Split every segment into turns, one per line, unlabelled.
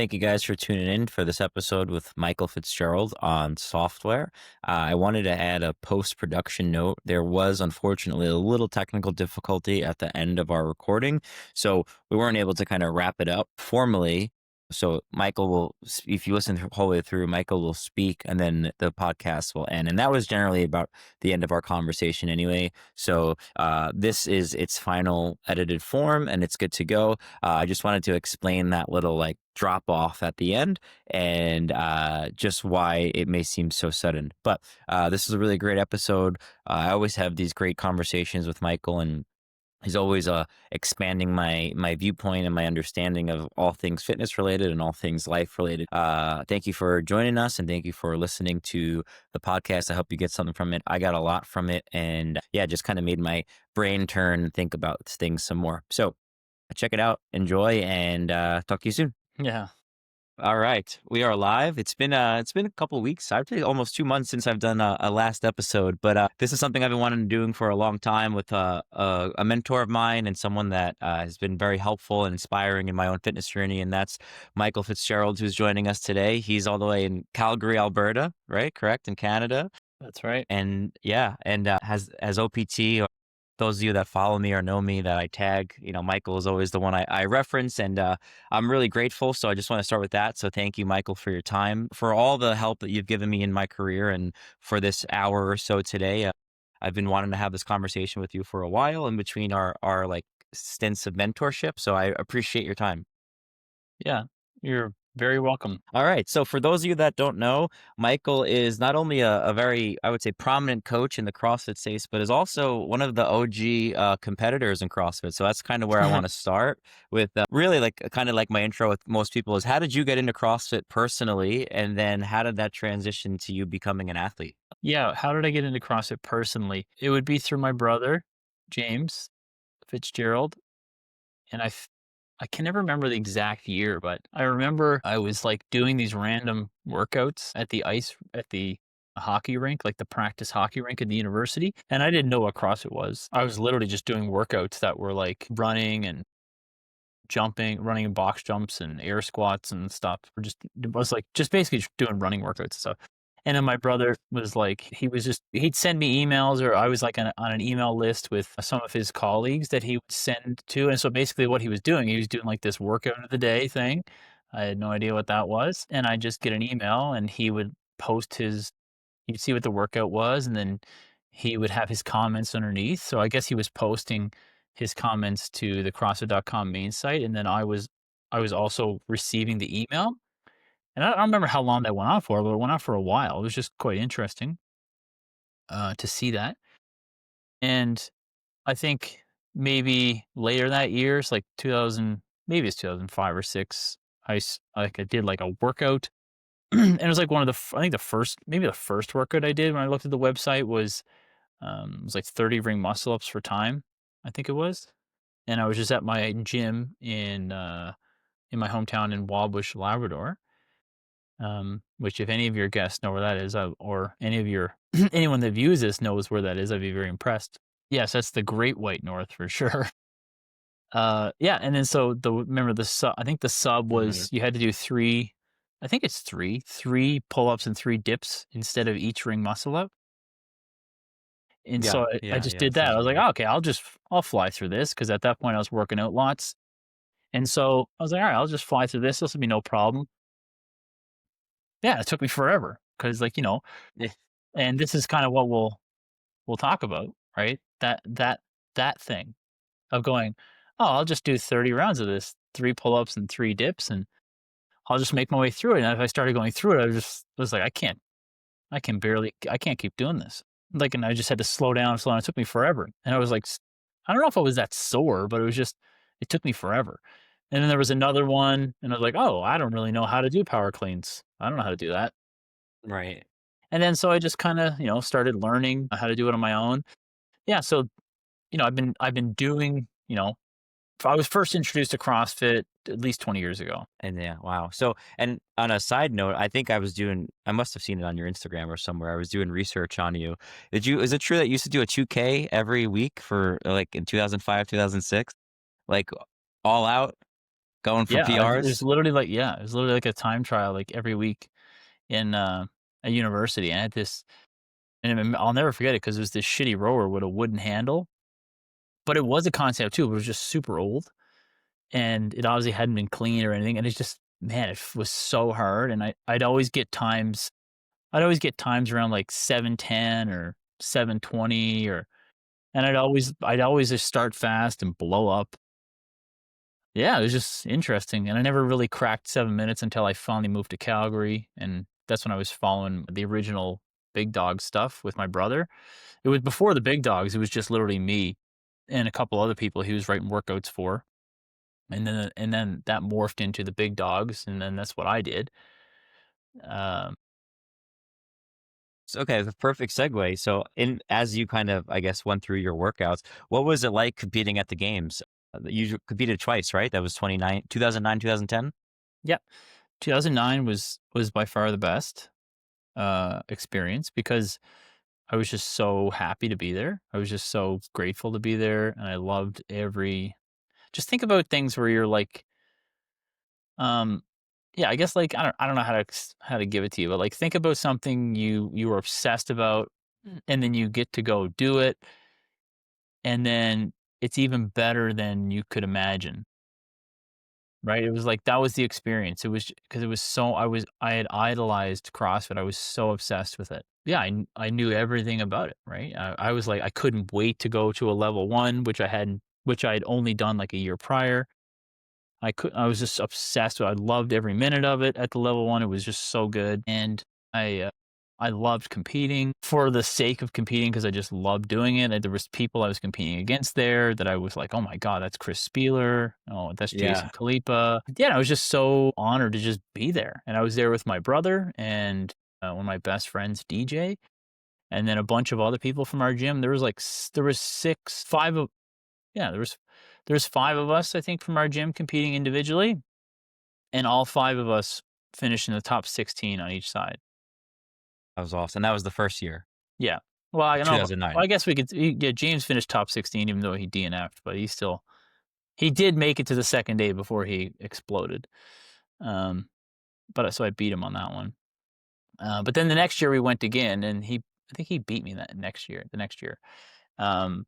Thank you guys for tuning in for this episode with Michael Fitzgerald on software. I wanted to add a post-production note. There was unfortunately a little technical difficulty at the end of our recording, so we weren't able to kind of wrap it up formally. So Michael will, if you listen the whole way through, Michael will speak and then the podcast will end. And that was generally about the end of our conversation anyway. So this is its final edited form and it's good to go. I just wanted to explain that little like drop off at the end and just why it may seem so sudden. But this is a really great episode. I always have these great conversations with Michael, and he's always expanding my viewpoint and my understanding of all things fitness related and all things life related. Thank you for joining us, and thank you for listening to the podcast. I hope you get something from it. I got a lot from it, and yeah, just kind of made my brain turn and think about things some more. So check it out, enjoy, and talk to you soon.
Yeah.
All right, we are live. It's been a couple of weeks. I'd say almost 2 months since I've done a last episode, but this is something I've been wanting to do for a long time with a mentor of mine and someone that has been very helpful and inspiring in my own fitness journey, and that's Michael Fitzgerald, who's joining us today. He's all the way in Calgary, Alberta, right? Correct, in Canada.
That's right.
And yeah, and has OPT. Those of you that follow me or know me that I tag, Michael is always the one I reference, and I'm really grateful. So I just want to start with that. So thank you, Michael, for your time, for all the help that you've given me in my career, and for this hour or so today. I've been wanting to have this conversation with you for a while in between our like stints of mentorship. So I appreciate your time.
Yeah. You're very welcome.
All right. So for those of you that don't know, Michael is not only a very, I would say, prominent coach in the CrossFit space, but is also one of the OG competitors in CrossFit. So that's kind of where I want to start with really like kind of like my intro with most people is, how did you get into CrossFit personally? And then how did that transition to you becoming an athlete?
Yeah. How did I get into CrossFit personally? It would be through my brother, James Fitzgerald. And I can never remember the exact year, but I remember I was like doing these random workouts at the hockey rink, like the practice hockey rink at the university. And I didn't know what CrossFit was. I was literally just doing workouts that were like running and jumping, running in box jumps and air squats and stuff. It was like just basically just doing running workouts and stuff. And then my brother was like, he'd send me emails, or I was like on an email list with some of his colleagues that he would send to. And so basically what he was doing like this workout of the day thing. I had no idea what that was. And I just get an email, and he would you'd see what the workout was, and then he would have his comments underneath. So I guess he was posting his comments to the CrossFit.com main site. And then I was also receiving the email. And I don't remember how long that went on for, but it went on for a while. It was just quite interesting to see that. And I think maybe later that year, it's like 2000, maybe it's 2005 or six. I did like a workout, and it was like I think the first workout I did when I looked at the website was like 30 ring muscle ups for time, I think it was. And I was just at my gym in my hometown in Wildbush, Labrador. Which if any of your guests know where that is, or any of your anyone that views this knows where that is, I'd be very impressed. Yes, that's the Great White North for sure. Yeah, and then so remember the sub. I think the sub was you had to do three. I think it's three pull-ups and 3 dips instead of each ring muscle up. And so I just did that. I was like, oh, okay, I'll fly through this, because at that point I was working out lots, and so I was like, all right, I'll just fly through this. This will be no problem. Yeah, it took me forever because, like,
Yeah.
and this is kind of what we'll talk about, right? That thing of going, oh, I'll just do 30 rounds of this, 3 pull-ups and 3 dips, and I'll just make my way through it. And if I started going through it, I was like, I can't keep doing this. Like, and I just had to slow down. It took me forever. And I was like, I don't know if I was that sore, but it took me forever. And then there was another one, and I was like, oh, I don't really know how to do power cleans. I don't know how to do that.
Right.
And then so I just kind of, started learning how to do it on my own. Yeah. So, I've been doing, I was first introduced to CrossFit at least 20 years ago.
And yeah, wow. So, and on a side note, I think I must have seen it on your Instagram or somewhere. I was doing research on you. Is it true that you used to do a 2K every week for like in 2005, 2006? Like all out? Going for
Yeah, it was
PRs?
literally like yeah, it was literally like a time trial, like, every week in, a university. I had this and I'll never forget it because it was this shitty rower with a wooden handle, but it was a concept too, but it was just super old, and it obviously hadn't been cleaned or anything, and it's just man, was so hard, and I'd always get times around, like, 7:10 or 7:20 or and I'd always just start fast and blow up. Yeah, it was just interesting, and I never really cracked 7 minutes until I finally moved to Calgary, and that's when I was following the original Big Dog stuff with my brother. It was before the Big Dogs, it was just literally me and a couple other people he was writing workouts for, and then that morphed into the Big Dogs, and then that's what I did. Um,
Okay, the perfect segue. So, in as you kind of, I guess, went through your workouts, what was it like competing at the games? You competed twice, right? That was 2009, 2010.
yeah, 2009 was by far the best, experience because I was just so happy to be there. I was just so grateful to be there, and I loved every just think about things where you're like, um, yeah, I guess like I don't know how to give it to you, but like think about something you were obsessed about, and then you get to go do it, and then it's even better than you could imagine. Right? It was like that was the experience. It was because it was so I had idolized CrossFit. I was so obsessed with it. Yeah, I knew everything about it, right? I was like I couldn't wait to go to a level 1, which I had only done like a year prior. I was just obsessed with I loved every minute of it at the level 1, it was just so good, and I, uh, I loved competing for the sake of competing because I just loved doing it, and there was people I was competing against there that I was like, "Oh my god, that's Chris Spieler. Oh, that's Jason
Yeah.
Kalipa." Yeah, I was just so honored to just be there, and I was there with my brother and, one of my best friends, DJ, and then a bunch of other people from our gym. There was like there was 6 5 of yeah, there's 5 of us, I think, from our gym competing individually, and all 5 of us finished in the top 16 on each side.
That was awesome. That was the first year,
Yeah. Well, I know well,
2009.
I guess we could yeah, James finished top 16 even though he DNF'd, but he did make it to the 2nd day before he exploded. Um, but so I beat him on that one. But then the next year we went again, and I think he beat me that the next year. Um,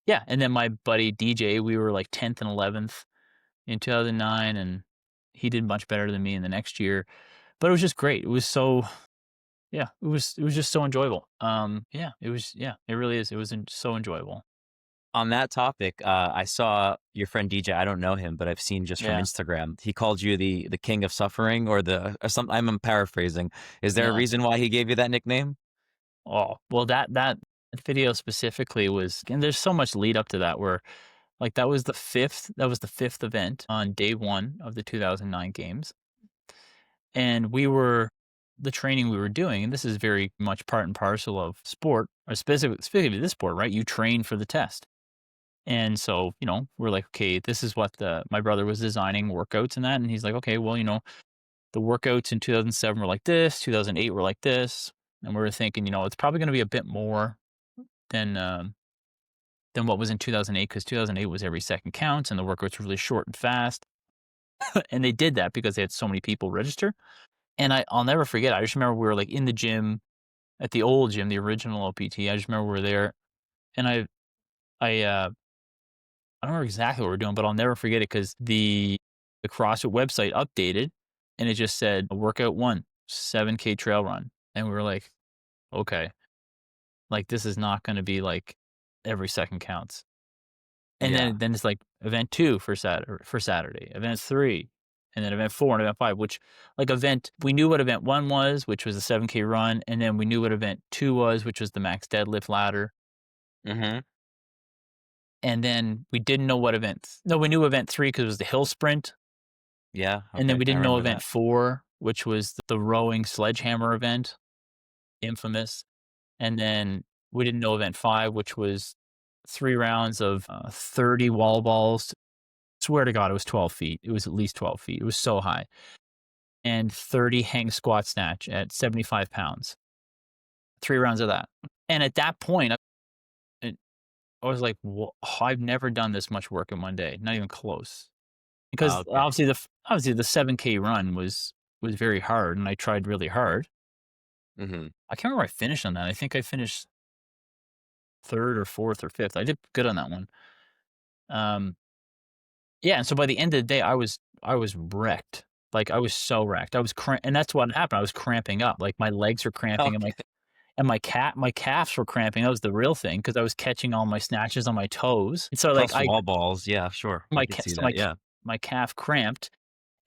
yeah, and then my buddy DJ, we were like 10th and 11th in 2009, and he did much better than me in the next year. But it was just great. It was so yeah, it was just so enjoyable. Yeah, it really is. It was so enjoyable.
On that topic, I saw your friend DJ. I don't know him, but I've seen just from
Yeah,
Instagram. He called you the king of suffering, or the or some. I'm paraphrasing. Is there a
yeah.
reason why he gave you that nickname?
Oh, well, that video specifically was, and there's so much lead up to that where like that was the fifth event on day one of the 2009 games, and the training we were doing, and this is very much part and parcel of sport, or specifically this sport, right? You train for the test. And so, we're like, okay, this is what my brother was designing workouts and that. And he's like, okay, well, the workouts in 2007 were like this, 2008 were like this. And we were thinking, it's probably going to be a bit more than, than what was in 2008 because 2008 was every second counts and the workouts were really short and fast. And they did that because they had so many people register. And I'll never forget. I just remember we were like in the gym at the old gym, the original OPT. I just remember we were there and I I don't remember exactly what we're doing, but I'll never forget it because the CrossFit website updated and it just said workout 1, 7K trail run. And we were like, okay, like this is not going to be like every second counts. And
Yeah.
then it's like event 2 for Saturday, event 3, and then event 4 and event 5, which like we knew what event 1 was, which was a 7K run, and then we knew what event 2 was, which was the max deadlift ladder.
Hmm.
And then we didn't know what no, we knew event 3 because it was the hill sprint.
Yeah.
And then
Okay.
we
I
didn't know
remember
event
that.
4, which was the rowing sledgehammer event, infamous. And then we didn't know event 5, which was 3 rounds of 30 wall balls. Swear to God, it was 12 feet. It was at least 12 feet. It was so high. And 30 hang squat snatch at 75 pounds. 3 rounds of that. And at that point, I was like, I've never done this much work in one day. Not even close. because
Okay.
obviously the 7K run was very hard, and I tried really hard.
Mhm.
I can't remember where I finished on that. I think I finished 3rd or 4th or 5th. I did good on that one. Um, yeah, and so by the end of the day, I was wrecked. Like, I was so wrecked. I was and that's what happened. I was cramping up. Like, my legs were cramping, and
Okay.
my calves were cramping. That was the real thing because I was catching all my snatches on my toes. And so, like,
Plus wall balls. Yeah, sure. I could see
so
that. Yeah.
my calf cramped,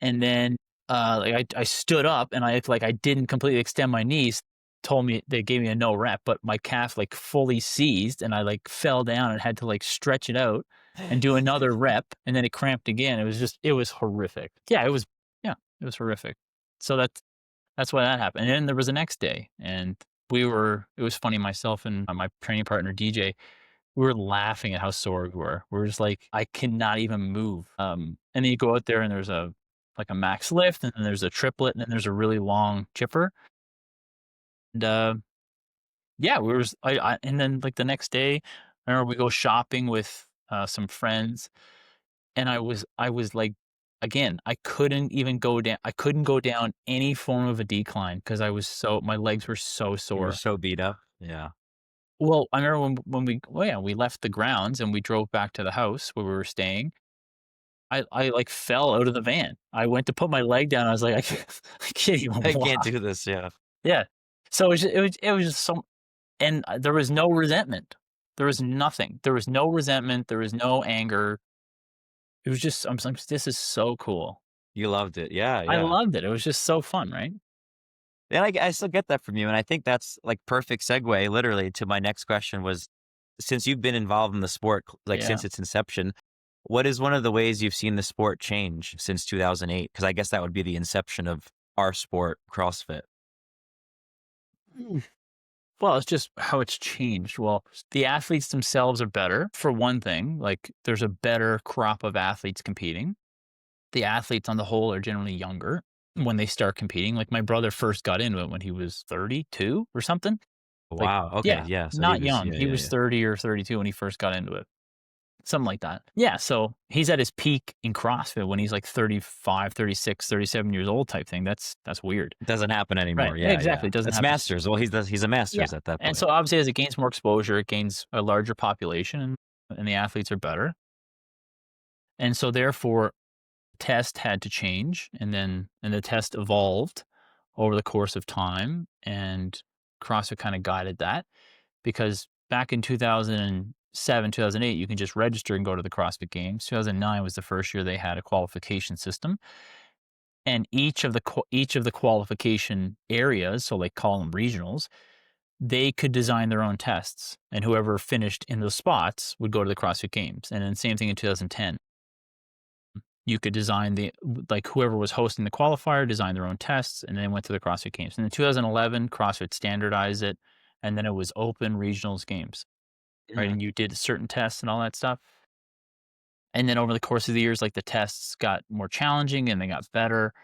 and then, like, I stood up, and I didn't completely extend my knees, told me they gave me a no rep, but my calf, like, fully seized, and I, like, fell down and had to, like, stretch it out and do another rep, and then it cramped again. It was horrific. Yeah, it was horrific. So that's why that happened. And then there was the next day, and it was funny, myself and my training partner, DJ, we were laughing at how sore we were. We were just like, "I cannot even move." And then you go out there and there's like a max lift, and then there's a triplet, and then there's a really long chipper. And, yeah, we were just and then, like, the next day, I remember we go shopping with, some friends, and I was like, again, I couldn't go down any form of a decline because my legs were so
You were
sore.
so beat up. Yeah.
Well, I remember we left the grounds and we drove back to the house where we were staying. I, like, fell out of the van. I went to put my leg down, I was like, I can't even
I can't
walk."
do this. Yeah.
Yeah. So it was just so, and, there was no resentment. There was nothing. There was no resentment, there was no anger. It was just, I'm like, "This is so cool."
You loved it. Yeah.
I
Yeah.
loved it. It was just so fun, right?
And I still get that from you, and I think that's, like, perfect segue literally to my next question was, since you've been involved in the sport, like,
Yeah.
since its inception, what is one of the ways you've seen the sport change since 2008? Because I guess that would be the inception of our sport, CrossFit.
Mm. Well, it's just how it's changed. Well, the athletes themselves are better, for one thing. Like, there's a better crop of athletes competing. The athletes on the whole are generally younger when they start competing. Like, my brother first got into it when he was 32 or something. Like,
Wow, okay,
yeah,
yeah, so he
not
was
young.
yeah,
He
yeah,
was
yeah.
30 or 32 when he first got into it. Something like that. Yeah, so he's at his peak in CrossFit when he's like 35, 36, 37 years old type thing. That's weird.
It doesn't happen
Right.
anymore,
Yeah,
yeah,
exactly.
yeah.
It doesn't
It's
happen.
masters, well, he's a
Yeah.
masters at that
And
point.
so obviously as it gains more exposure, it gains a larger population, and the athletes are better. And so therefore test had to change, and the test evolved over the course of time, and CrossFit kind of guided that, because back in 2007, 2008, you can just register and go to the CrossFit Games. 2009 was the first year they had a qualification system, and each of the qualification areas, so like call them regionals, they could design their own tests, and whoever finished in those spots would go to the CrossFit Games. And then same thing in 2010. You could design like, whoever was hosting the qualifier designed their own tests, and then went to the CrossFit Games. And in 2011, CrossFit standardized it, and then it was open regionals games, right?
Mhm.
And you did certain tests and all that stuff. And then over the course of the years, like, the tests got more challenging and they got better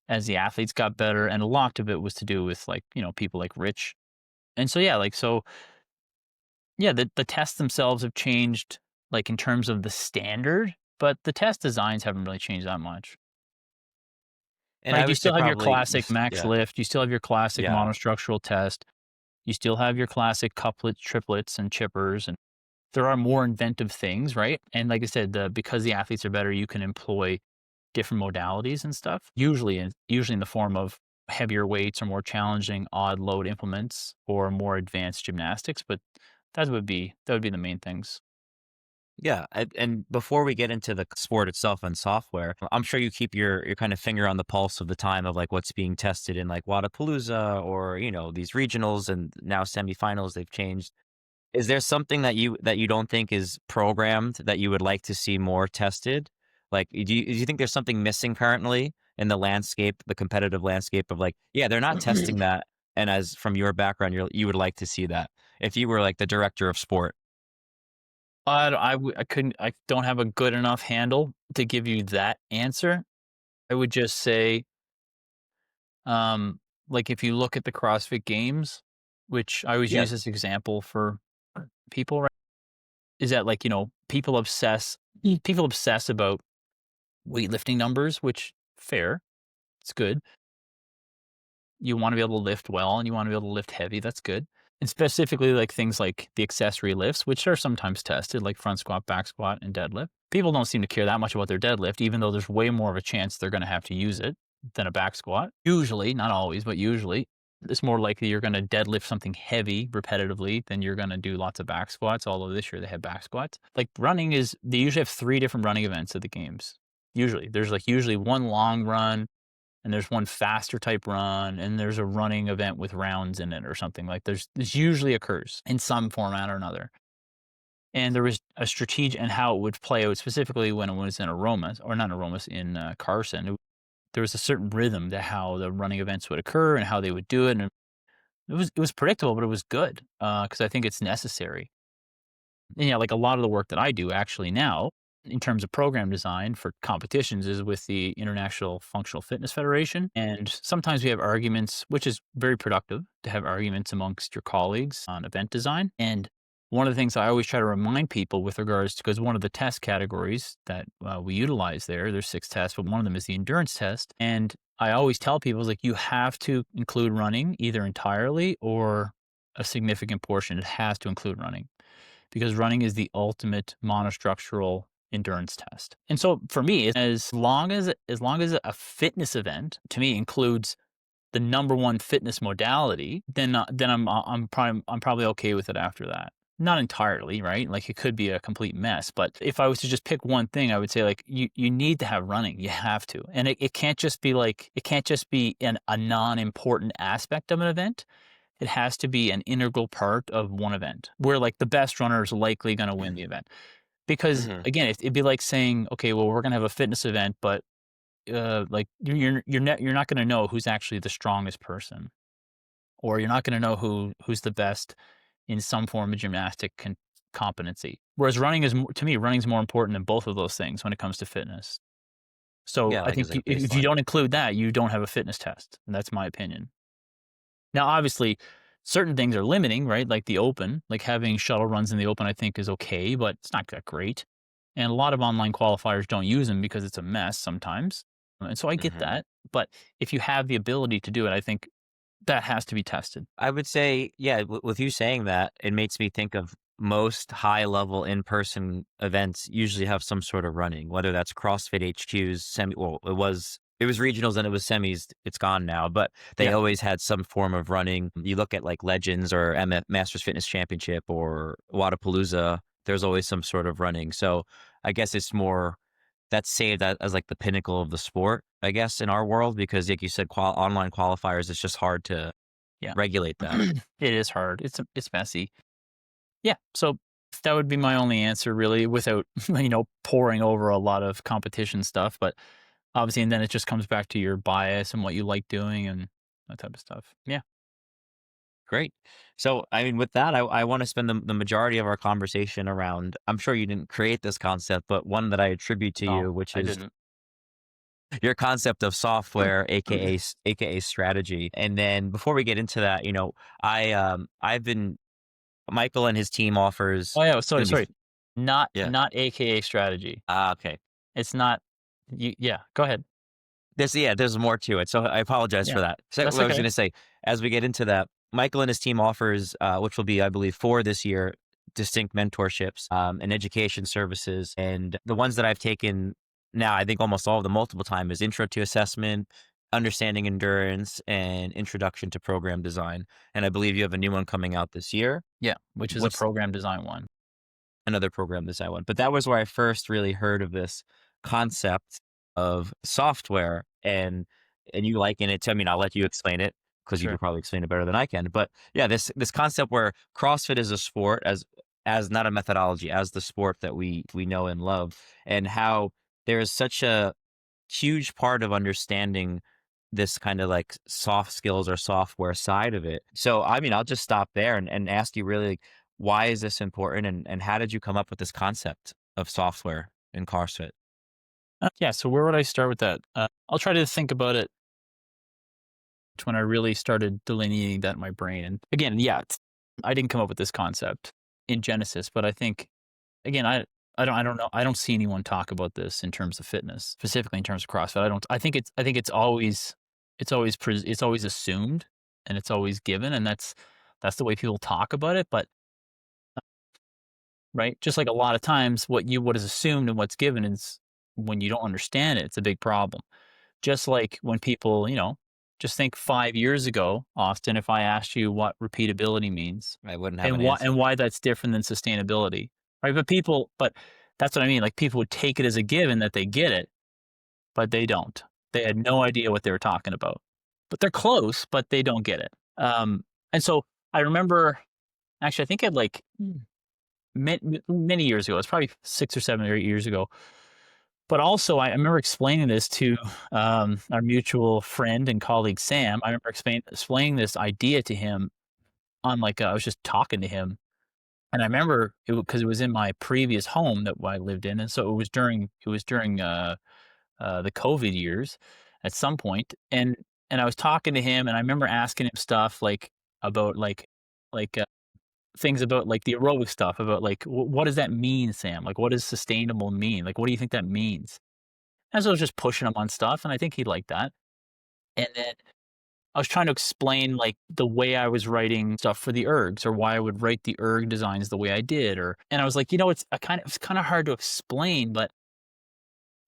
as the athletes got better. And a lot of it was to do with, like, people like Rich. And so, yeah, like, so, yeah, the tests themselves have changed, like, in terms of the standard, but the test designs haven't really changed that much.
And
Right,
I
you
would say
still have your
probably
classic max
yeah,
lift, you still have your classic
yeah.
monostructural test, you still have your classic couplets, triplets, and chippers, and there are more inventive things, right? And like I said, because the athletes are better, you can employ different modalities and stuff, usually in the form of heavier weights or more challenging odd load implements or more advanced gymnastics, but that would be the main things.
Yeah, and before we get into the sport itself and software, I'm sure you keep your kind of finger on the pulse of the time of, like, what's being tested in, like, Wadapalooza or, these regionals and now semifinals, they've changed. Is there something that you don't think is programmed that you would like to see more tested? Like, do you think there's something missing currently in the landscape, the competitive landscape of, like, yeah, they're not testing that, and as from your background, you would like to see that if you were, like, the director of sport?
I couldn't, I don't have a good enough handle to give you that answer. I would just say, Um, like, if you look at the CrossFit Games, which I always use
Yes.
this example for people, right? Is that, like, people obsess about weightlifting numbers, which fair, it's good. You want to be able to lift well and you want to be able to lift heavy. That's good. And specifically, like things like the accessory lifts, which are sometimes tested, like front squat, back squat, and deadlift. People don't seem to care that much about their deadlift, even though there's way more of a chance they're going to have to use it than a back squat. Usually, not always, but usually, it's more likely you're going to deadlift something heavy repetitively than you're going to do lots of back squats. Although this year they have back squats. Like running is, they usually have 3 different running events at the games. Usually, there's like usually one long run, and there's one faster type run, and there's a running event with rounds in it or something. Like this usually occurs in some format or another. And there was a strategy and how it would play out specifically when it was in Aromas, or not Aromas, in Carson. There was a certain rhythm to how the running events would occur and how they would do it. And it was predictable, but it was good because I think it's necessary. And yeah, like a lot of the work that I do actually now in terms of program design for competitions is with the International Functional Fitness Federation. And sometimes we have arguments, which is very productive to have arguments amongst your colleagues on event design. And one of the things I always try to remind people with regards to, because one of the test categories that we utilize there's 6 tests, but one of them is the endurance test. And I always tell people, like, you have to include running either entirely or a significant portion. It has to include running because running is the ultimate monostructural endurance test. And so for me, as long as a fitness event to me includes the number one fitness modality, then I'm probably okay with it after that. Not entirely, right? Like it could be a complete mess, but if I was to just pick one thing, I would say like you need to have running. You have to. And it can't just be like it can't just be a non-important aspect of an event. It has to be an integral part of one event where like the best runner is likely going to win the event. Because
Hmm.
again, it'd be like saying, okay, well, we're going to have a fitness event, but like you're not going to know who's actually the strongest person, or you're not going to know who's the best in some form of gymnastic competency. Whereas running is to me, running is more important than both of those things when it comes to fitness. So
Yeah,
I
like
think
as like
if you
baseline.
don't include that, you don't have a fitness test. And that's my opinion. Now, obviously, certain things are limiting, right? Like the open, like having shuttle runs in the open, I think is okay, but it's not that great. And a lot of online qualifiers don't use them because it's a mess sometimes. And so I get
Hmm.
that. But if you have the ability to do it, I think that has to be tested.
I would say, yeah, with you saying that, it makes me think of most high level in person events usually have some sort of running, whether that's CrossFit HQ's semi. Well, it was regionals and it was semis. It's gone now, but they
Yeah.
always had some form of running. You look at like Legends or MF Masters Fitness Championship or Wadapalooza. There's always some sort of running. So I guess it's more that's saved as like the pinnacle of the sport, I guess, in our world because, like you said, online qualifiers. It's just hard to
Yeah.
regulate that.
It is hard. It's messy. Yeah. So that would be my only answer really without, pouring over a lot of competition stuff. But obviously, and then it just comes back to your bias and what you like doing and that type of stuff. Yeah.
Great. So, I mean, with that, I want to spend the majority of our conversation around. I'm sure you didn't create this concept, but one that I attribute to
No,
you, which
I
is
didn't.
your concept of software, aka strategy. And then before we get into that, I've been Michael and his team offers.
Oh, yeah,
It's
sorry,
gonna be
sorry. Not
yeah.
not AKA strategy.
Okay.
It's not yeah, go ahead.
There's more to it, so I apologize
Yeah.
for that. So,
That's
what I was
okay.
gonna say, as we get into that, Michael and his team offers, which will be, I believe, 4 this year, distinct mentorships, and education services, and the ones that I've taken now, I think almost all of them multiple time is Intro to Assessment, Understanding Endurance, and Introduction to Program Design, and I believe you have a new one coming out this year.
Yeah, which is a
What's
program design one.
another program design one. But that was where I first really heard of this concept of software and you liken it to, I mean, I'll let you explain it because you
Sure.
could probably explain it better than I can. But yeah, this concept where CrossFit is a sport as not a methodology, as the sport that we know and love, and how there is such a huge part of understanding this kind of like soft skills or software side of it. So, I mean, I'll just stop there and ask you really, like, why is this important and how did you come up with this concept of software in CrossFit?
Yeah, so where would I start with that? I'll try to think about it when I really started delineating that in my brain. And again, yeah, I didn't come up with this concept in Genesis, but I think again, I don't know. I don't see anyone talk about this in terms of fitness, specifically in terms of CrossFit. I think it's always assumed and it's always given, and that's the way people talk about it. But right, just like a lot of times, what is assumed and what's given is when you don't understand it, it's a big problem. Just like when people, just think 5 years ago, Austin, if I asked you what repeatability means
I wouldn't have
and
an answer.
why that's different than sustainability, right? But that's what I mean. Like people would take it as a given that they get it, but they don't. They had no idea what they were talking about. But they're close, but they don't get it. And so I remember, actually, I think I'd like many years ago. It's probably 6 or 7 or 8 years ago. But also, I remember explaining this to our mutual friend and colleague Sam. I remember explaining this idea to him on I was just talking to him, and I remember it because it was in my previous home that I lived in, and so it was during the COVID years at some point, and I was talking to him, and I remember asking him stuff about like things about the aerobic stuff about what does that mean, Sam? Like, what does sustainable mean? Like, what do you think that means? And so I was just pushing him on stuff, and I think he liked that. And then I was trying to explain the way I was writing stuff for the ergs, or why I would write the erg designs the way I did, and I was like, it's kind of hard to explain, but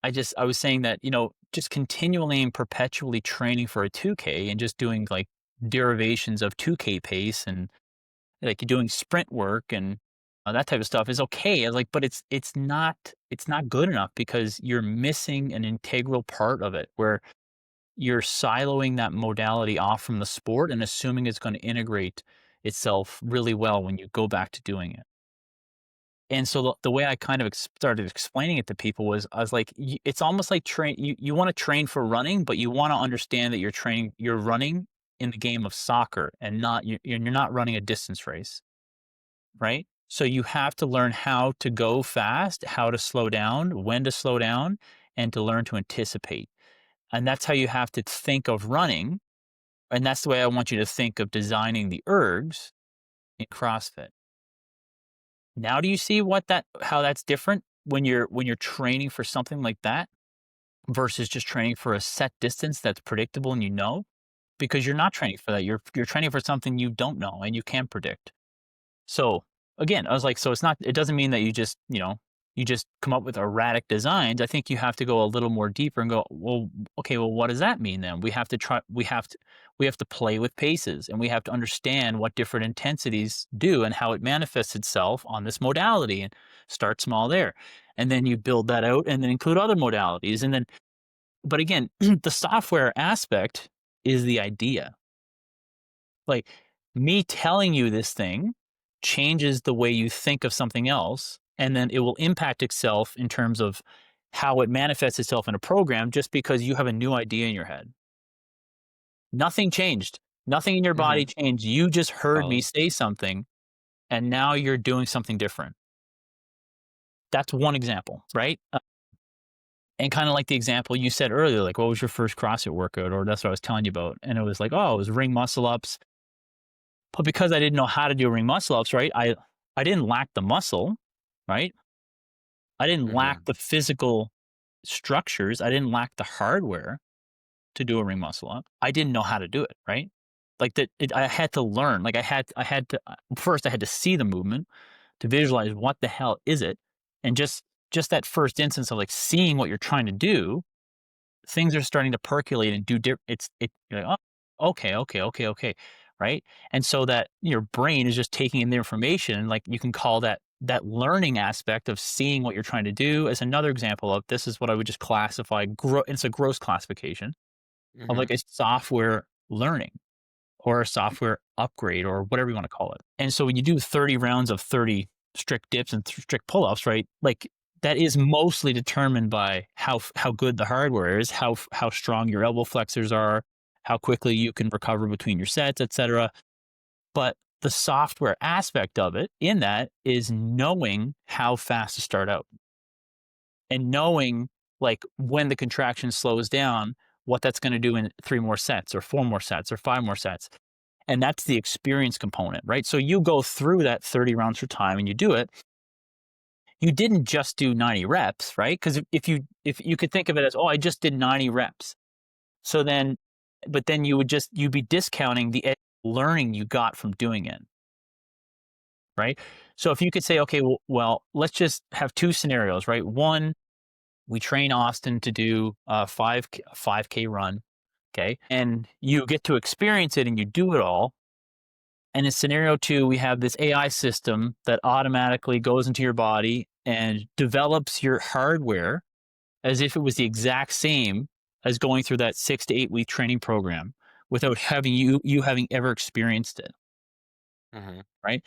I was saying that, just continually and perpetually training for a 2K and just doing derivations of 2K pace and you're doing sprint work and that type of stuff is okay. I was like, but it's not good enough because you're missing an integral part of it where you're siloing that modality off from the sport and assuming it's going to integrate itself really well when you go back to doing it. And so the way I kind of started explaining it to people was, I was like, it's almost like you want to train for running, but you want to understand that you're running in the game of soccer and you're not running a distance race, right? So you have to learn how to go fast, how to slow down, when to slow down, and to learn to anticipate. And that's how you have to think of running. And that's the way I want you to think of designing the ergs in CrossFit. Now do you see how that's different when you're training for something like that versus just training for a set distance that's predictable and you know? Because you're not training for that. You're training for something you don't know and you can't predict. So again, I was like, so it doesn't mean that you just come up with erratic designs. I think you have to go a little more deeper and go, well, okay, well, what does that mean then? We have to play with paces and we have to understand what different intensities do and how it manifests itself on this modality and start small there. And then you build that out and then include other modalities. But again, the software aspect is the idea. Like me telling you this thing changes the way you think of something else, and then it will impact itself in terms of how it manifests itself in a program just because you have a new idea in your head. Nothing changed. Nothing in your body
Mhm.
changed. You just heard me
Follow.
say something and now you're doing something different. That's one example, right? And kind of like the example you said earlier, like what was your first CrossFit workout? Or that's what I was telling you about. And it was like, oh, it was ring muscle ups. But because I didn't know how to do ring muscle ups, right? I didn't lack the muscle, right? I didn't lack
Mhm.
the physical structures. I didn't lack the hardware to do a ring muscle up. I didn't know how to do it, right? I had to learn. First I had to see the movement to visualize what the hell is it, and just that first instance of seeing what you're trying to do, things are starting to percolate and do you're like, oh, okay, okay, okay, okay, right? And so that your brain is just taking in the information, and you can call that learning aspect of seeing what you're trying to do as another example of this is what I would just classify. It's a gross classification of
Mhm.
a software learning or a software upgrade or whatever you want to call it. And so when you do 30 rounds of 30 strict dips and strict pull-ups, right? That is mostly determined by how good the hardware is, how strong your elbow flexors are, how quickly you can recover between your sets, etc. But the software aspect of it in that is knowing how fast to start out and knowing when the contraction slows down, what that's going to do in 3 more sets or 4 more sets or 5 more sets. And that's the experience component, right? So you go through that 30 rounds for time and you do it. you didn't just do 90 reps, right? Because if you could think of it as, oh, I just did 90 reps. So then, but then you'd be discounting the learning you got from doing it, right? So if you could say, okay, well, let's just have two scenarios, right? One, we train Austin to do a 5K run, okay, and you get to experience it and you do it all. And in scenario two, we have this AI system that automatically goes into your body and develops your hardware as if it was the exact same as going through that 6 to 8 week training program without having you having ever experienced it,
Hmm.
right?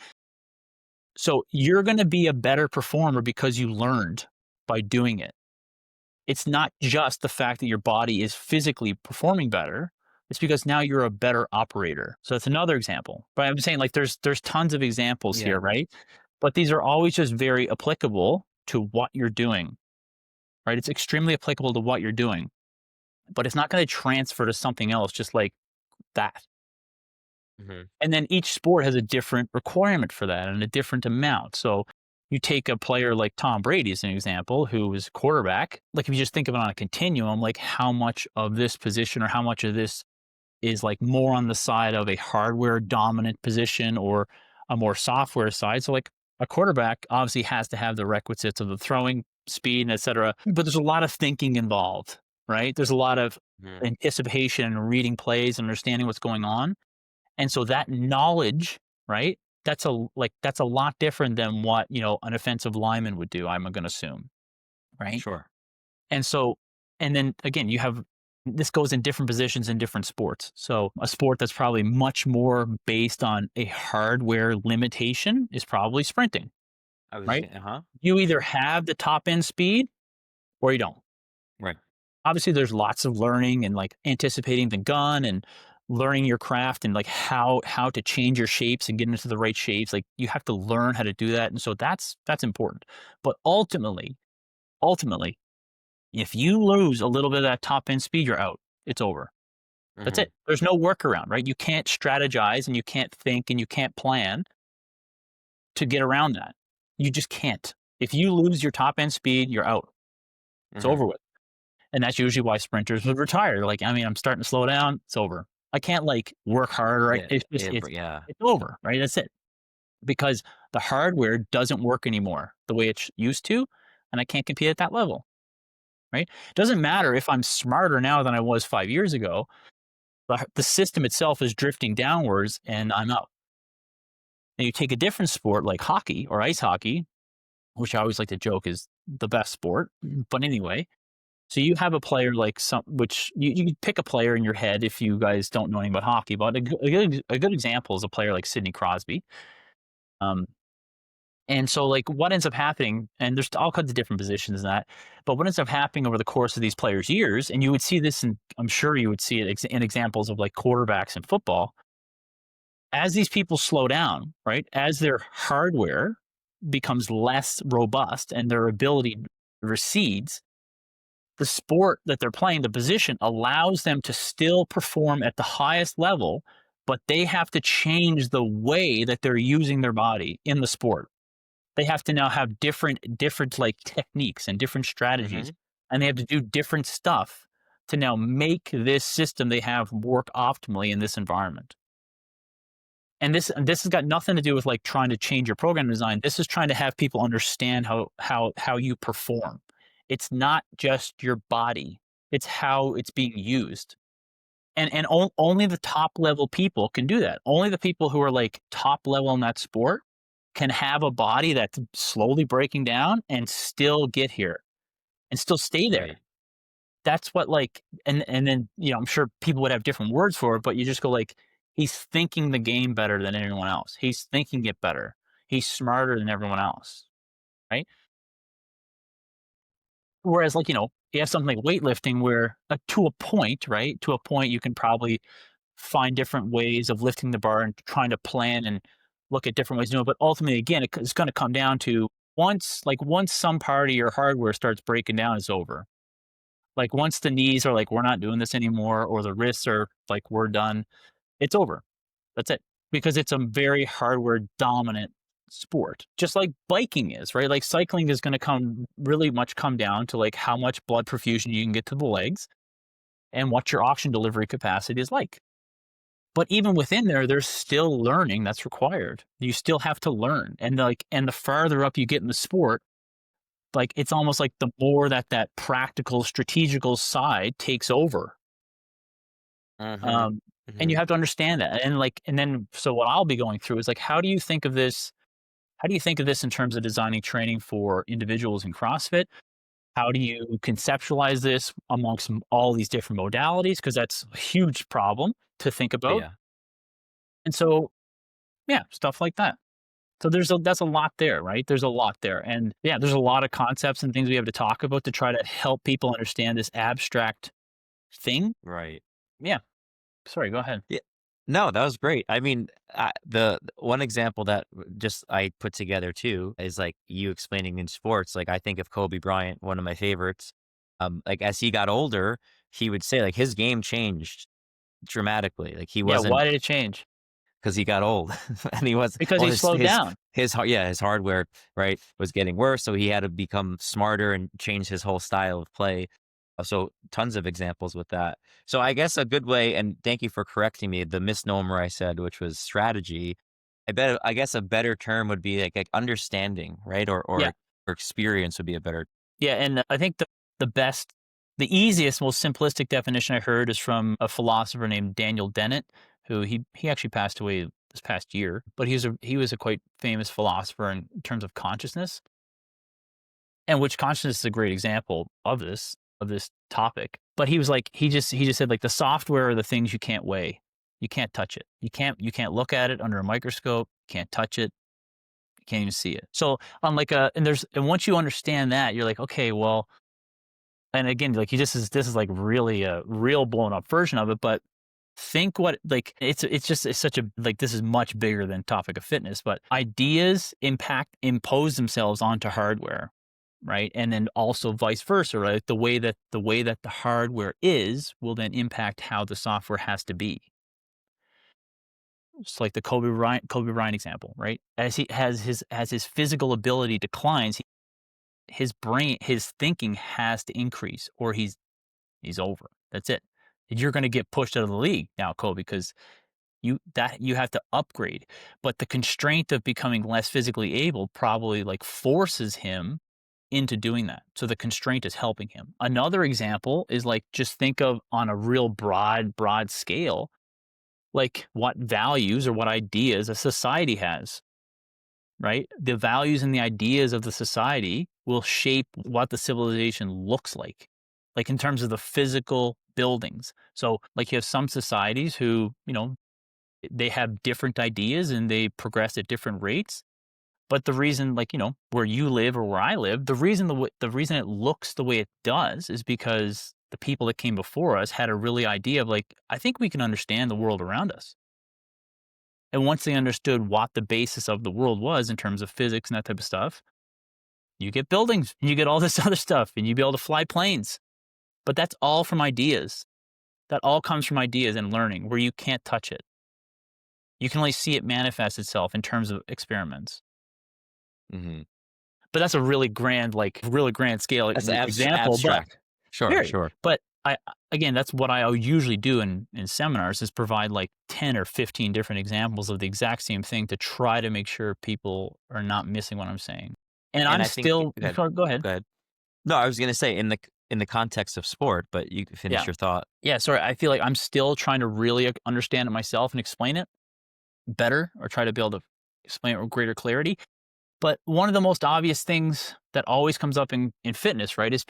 So you're going to be a better performer because you learned by doing it. It's not just the fact that your body is physically performing better. It's because now you're a better operator. So that's another example. But I'm saying like there's tons of examples
Yeah.
here, right? But these are always just very applicable to what you're doing, right? It's extremely applicable to what you're doing, but it's not going to transfer to something else just like that.
Hmm.
And then each sport has a different requirement for that and a different amount. So you take a player like Tom Brady as an example, who was a quarterback. Like if you just think of it on a continuum, like how much of this position or how much of this is like more on the side of a hardware dominant position or a more software side. So like a quarterback obviously has to have the requisites of the throwing speed and et cetera, but there's a lot of thinking involved, right? There's a lot of
Hmm.
anticipation and reading plays and understanding what's going on. And so that knowledge, right? That's a lot different than what, an offensive lineman would do, I'm going to assume, right?
Sure.
And so, and then again, you have this goes in different positions in different sports. So a sport that's probably much more based on a hardware limitation is probably sprinting,
I was,
right?
uh-huh.
You either have the top end speed or you don't.
Right.
Obviously, there's lots of learning and like anticipating the gun and learning your craft and like how to change your shapes and get into the right shapes. Like you have to learn how to do that. And so that's important. But ultimately, if you lose a little bit of that top end speed, you're out. It's over. That's
Hmm.
it. There's no workaround, right? You can't strategize and you can't think and you can't plan to get around that. You just can't. If you lose your top end speed, you're out. It's
Hmm.
over with. And that's usually why sprinters would retire. They're like, I mean, I'm starting to slow down. It's over. I can't like work harder.
Yeah.
It's just,
Yeah.
it's over, right? That's it. Because the hardware doesn't work anymore the way it used to. And I can't compete at that level, right? It doesn't matter if I'm smarter now than I was 5 years ago. The system itself is drifting downwards and I'm out. And you take a different sport like hockey or ice hockey, which I always like to joke is the best sport. But anyway, so you have a player like which you could pick a player in your head if you guys don't know anything about hockey, but a good example is a player like Sidney Crosby. Um, and so like what ends up happening, and there's all kinds of different positions in that, but what ends up happening over the course of these players' years, and you would see this, and I'm sure you would see it in examples of like quarterbacks in football, as these people slow down, right? As their hardware becomes less robust and their ability recedes, the sport that they're playing, the position allows them to still perform at the highest level, but they have to change the way that they're using their body in the sport. They have to now have different like techniques and different strategies,
Hmm.
and they have to do different stuff to now make this system they have work optimally in this environment. And this has got nothing to do with like trying to change your program design. This is trying to have people understand how you perform. It's not just your body; it's how it's being used. And only the top level people can do that. Only the people who are like top level in that sport can have a body that's slowly breaking down and still get here and still stay there.
Right.
That's what like and then, I'm sure people would have different words for it, but you just go like, "He's thinking the game better than anyone else. He's thinking it better. He's smarter than everyone else," right? Whereas, like, you have something like weightlifting where, to a point, right? To a point, you can probably find different ways of lifting the bar and trying to plan and look at different ways to do it. But ultimately, again, it's going to come down to once some part of your hardware starts breaking down, it's over. Like once the knees are like, we're not doing this anymore, or the wrists are like, we're done, it's over. That's it. Because it's a very hardware dominant. sport, just like biking is, right? Like cycling is going to come down to like how much blood perfusion you can get to the legs and what your oxygen delivery capacity is like. But even within there, there's still learning that's required. You still have to learn. And the farther up you get in the sport, like it's almost like the more that practical, strategical side takes over.
Mhm.
Um, and you
Mhm.
have to understand that. And then, so what I'll be going through is like, how do you think of this? How do you think of this in terms of designing training for individuals in CrossFit? How do you conceptualize this amongst all these different modalities? Because that's a huge problem to think
Oh,
about.
yeah.
And so, yeah, stuff like that. So that's a lot there, right? There's a lot there. And yeah, there's a lot of concepts and things we have to talk about to try to help people understand this abstract thing.
Right.
Yeah. Sorry, go ahead.
Yeah. No, that was great. I mean, the one example that just I put together too is like you explaining in sports. Like I think of Kobe Bryant, one of my favorites. Like as he got older, he would say like his game changed dramatically. Like he
Yeah,
wasn't
why did it change?
because he got old and he was
Because
well
he slowed down.
his hardware right was getting worse, so he had to become smarter and change his whole style of play. So tons of examples with that. So I guess a good way, and thank you for correcting me, the misnomer I said, which was strategy. I guess a better term would be like understanding, right?
Yeah.
Or experience would be a better.
Yeah, and I think the best the easiest, most simplistic definition I heard is from a philosopher named Daniel Dennett, who he actually passed away this past year, but he was a quite famous philosopher in terms of consciousness, and which consciousness is a great example of this topic. But he was like he just said like the software are the things you can't weigh. You can't touch it. You can't look at it under a microscope, can't touch it, you can't even see it. So on like a and once you understand that, you're like, okay, well, and again, like you this is like really a real blown up version of it, but think what like it's such a like this is much bigger than topic of fitness, but ideas impose themselves onto hardware, right? And then also vice versa, right? The way that the hardware is will then impact how the software has to be. It's like the Kobe Bryant example, right? As he has his physical ability declines, his thinking has to increase, or he's over. That's it. You're going to get pushed out of the league now, Kobe, because you have to upgrade. But the constraint of becoming less physically able probably like forces him into doing that. So the constraint is helping him. Another example is like just think of on a real broad scale, like what values or what ideas a society has, right? The values and the ideas of the society will shape what the civilization looks like in terms of the physical buildings. So, like, you have some societies who, you know, they have different ideas and they progress at different rates. But the reason, like, you know, where you live or where I live, the reason it looks the way it does is because the people that came before us had a really idea of like, I think we can understand the world around us. And once they understood what the basis of the world was in terms of physics and that type of stuff, you get buildings, and you get all this other stuff, and you be able to fly planes. But that's all from ideas. That all comes from ideas and learning where you can't touch it. You can only see it manifest itself in terms of experiments.
Mhm.
But that's a really grand, like really grand scale
That's
example. But
abstract. Sure,
very,
sure.
but again, that's what I usually do in seminars is provide like 10 or 15 different examples of the exact same thing to try to make sure people are not missing what I'm saying. And
And
I'm
I think
still,
go ahead.
go ahead.
Go ahead. No, I was gonna say in the context of sport, but you finish
Yeah.
your thought.
Yeah. Sorry. I feel like I'm still trying to really understand it myself and explain it better or try to be able to explain it with greater clarity. But one of the most obvious things that always comes up in fitness, right, is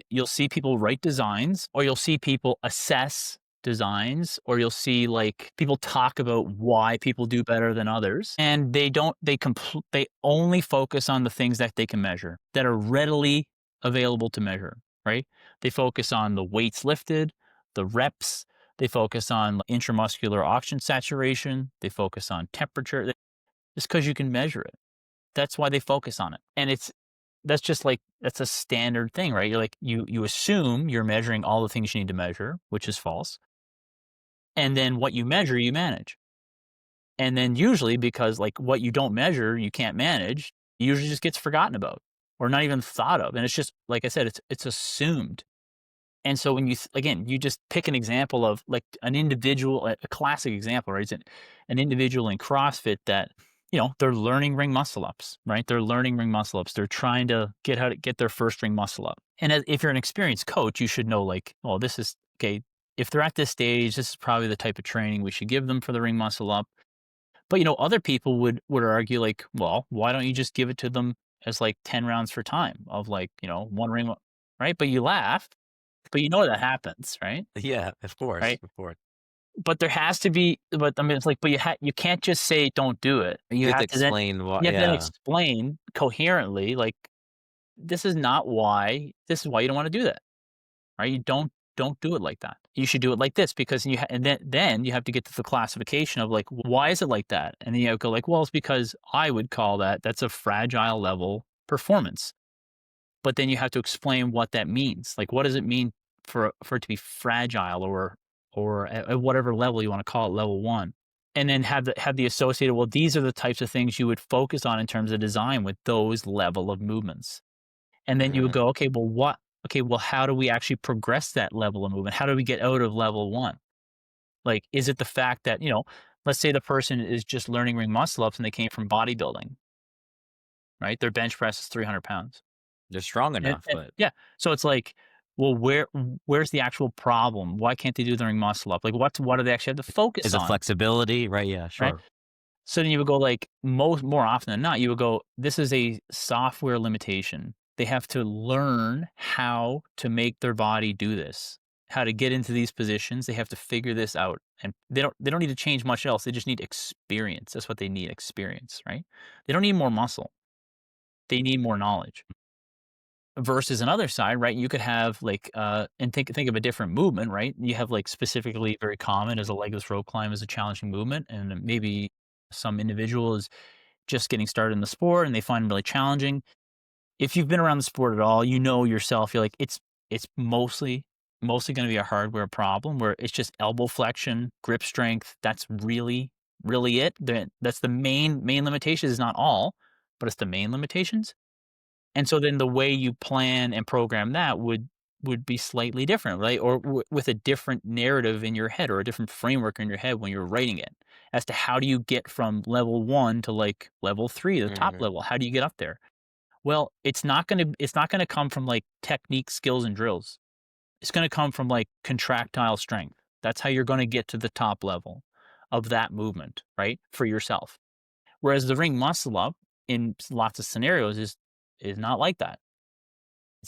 you'll see people write designs or you'll see people assess designs or you'll see like people talk about why people do better than others. And they only focus on the things that they can measure that are readily available to measure, right? They focus on the weights lifted, the reps, they focus on intramuscular oxygen saturation, they focus on temperature, just because you can measure it. That's why they focus on it. And that's just like that's a standard thing, right? You're like you assume you're measuring all the things you need to measure, which is false. And then what you measure, you manage. And then usually because, like, what you don't measure, you can't manage, usually just gets forgotten about or not even thought of, and it's just like I said, it's assumed. And so when you again, you just pick an example of, like, an individual a classic example, right? Is an individual in CrossFit that, they're learning ring muscle ups, right? They're learning ring muscle ups. They're trying to get how to get their first ring muscle up. And if you're an experienced coach, you should know, like, "Oh, this is okay, if they're at this stage, this is probably the type of training we should give them for the ring muscle up." But, other people would argue, like, "Well, why don't you just give it to them as, like, 10 rounds for time of, like, 1 ring," right? But you laugh, but you know that happens, right?
Yeah,
Right?
of course.
But there has to be, but, I mean, it's like, but you can't just say, "Don't do it."
You have to explain
You
what,
have to then
yeah.
explain coherently, like, this is why you don't wanna do that." Right? You don't do it like that. You should do it like this because and then you have to get to the classification of, like, why is it like that? And then you go like, well, it's because I would call that's a fragile level performance. But then you have to explain what that means. Like, what does it mean for it to be fragile, or at whatever level you want to call it, level one? And then have the associated, well, these are the types of things you would focus on in terms of design with those level of movements. And then you would
Mhm.
go, okay, well, how do we actually progress that level of movement? How do we get out of level 1? Like, is it the fact that, let's say the person is just learning ring muscle ups and they came from bodybuilding, right? Their bench press is 300 pounds.
They're strong enough,
And
but
yeah, so it's like, well, where's the actual problem? Why can't they do the ring muscle up? Like, what do they actually have to focus
is it
on,
flexibility? Right, yeah,
right?
sure.
So then you would go like more often than not, you would go, this is a software limitation. They have to learn how to make their body do this, how to get into these positions. They have to figure this out. And they don't need to change much else. They just need experience. That's what they need, experience, right? They don't need more muscle. They need more knowledge. Versus another side, right? You could have like and think of a different movement, right? You have like specifically very common as a legless rope climb is a challenging movement, and maybe some individual is just getting started in the sport and they find it really challenging. If you've been around the sport at all, you know yourself, you're like, it's mostly going to be a hardware problem where it's just elbow flexion, grip strength. That's really it. That's the main limitation. Is not all, but it's the main limitations. And so then the way you plan and program that would be slightly different, right? Or with a different narrative in your head or a different framework in your head when you're writing it as to how do you get from level 1 to like level 3, the top
Mhm.
level? How do you get up there? Well, it's not gonna come from like technique, skills, and drills. It's gonna come from like contractile strength. That's how you're gonna get to the top level of that movement, right? For yourself. Whereas the ring muscle up in lots of scenarios is not like that.